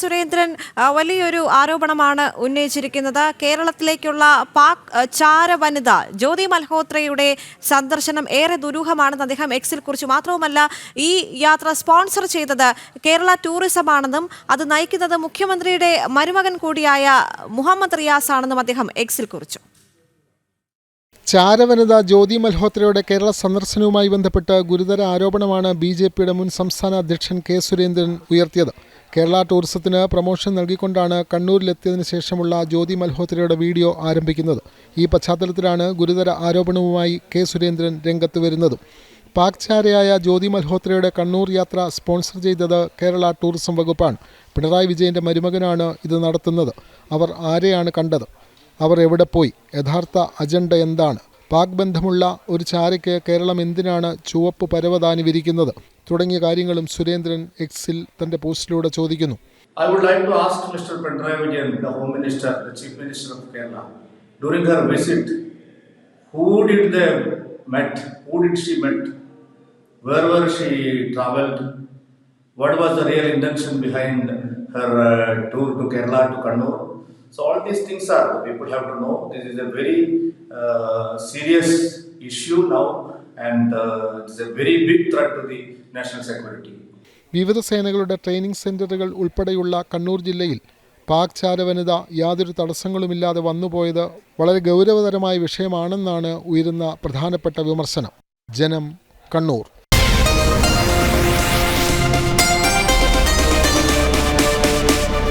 സുരേന്ദ്രൻ വലിയൊരു ആരോപണമാണ് ഉന്നയിച്ചിരിക്കുന്നത്. കേരളത്തിലേക്കുള്ള പാക് ചാര വനിത ജ്യോതി മൽഹോത്രയുടെ സന്ദർശനം ഏറെ ദുരൂഹമാണെന്ന് അദ്ദേഹം എക്സിൽ കുറിച്ചു. മാത്രവുമല്ല, ഈ യാത്ര സ്പോൺസർ ചെയ്തത് കേരള ടൂറിസം ആണെന്നും അത് നയിക്കുന്നത് മുഖ്യമന്ത്രിയുടെ മരുമകൻ കൂടിയായ മുഹമ്മദ് റിയാസ് ആണെന്നും അദ്ദേഹം എക്സിൽ കുറിച്ചു. ചാരവനിത ജ്യോതി മൽഹോത്രയുടെ കേരള സന്ദർശനവുമായി ബന്ധപ്പെട്ട് ഗുരുതര ആരോപണമാണ് ബി.ജെ.പിയുടെ മുൻ സംസ്ഥാന അധ്യക്ഷൻ കെ സുരേന്ദ്രൻ ഉയർത്തിയത്. കേരള ടൂറിസത്തിന് പ്രമോഷൻ നൽകിക്കൊണ്ടാണ് കണ്ണൂരിലെത്തിയതിനു ശേഷമുള്ള ജ്യോതി മൽഹോത്രയുടെ വീഡിയോ ആരംഭിക്കുന്നത്. ഈ പശ്ചാത്തലത്തിലാണ് ഗുരുതര ആരോപണവുമായി കെ സുരേന്ദ്രൻ രംഗത്ത് വരുന്നതും. പാക് ചാരയായ ജ്യോതി മൽഹോത്രയുടെ കണ്ണൂർ യാത്ര സ്പോൺസർ ചെയ്തത് കേരള ടൂറിസം വകുപ്പാണ്. പിണറായി വിജയൻ്റെ മരുമകനാണ് ഇത് നടത്തുന്നത്. അവർ ആരെയാണ് കണ്ടത്? അവർ എവിടെ പോയി? യഥാർത്ഥ അജണ്ട എന്താണ്? പാക് ബന്ധമുള്ള ഒരു ചാരയ്ക്ക് കേരളം എന്തിനാണ് ചുവപ്പ് പരവതാനി വിരിക്കുന്നത്? തുടങ്ങിയ കാര്യങ്ങളും സുരേന്ദ്രൻ എക്സിൽ തന്റെ പോസ്റ്റിലൂടെ ചോദിക്കുന്നു. I would like to ask Mr. Pinarayi Vijayan, the Home Minister, the Chief Minister of Kerala, during her visit, who did they met? Who did she met? Where she travelled? What was the real intention behind her tour to Kerala, to Kannur? So all these things are, people have to know. This is a very serious issue now, and it is a very big threat to the national security. വിവിധ സേനകളുടെ training സെന്ററുകൾ ഉൾപ്പെടെയുള്ള കണ്ണൂർ ജില്ലയിൽ പാക് ചാരവനിത യാതൊരു തടസ്സങ്ങളുമില്ലാതെ വന്നുപോയത് വളരെ ഗൗരവതരമായ വിഷയമാണെന്നാണ് ഉയരുന്ന പ്രധാനപ്പെട്ട വിമർശനം. ജനം, കണ്ണൂർ.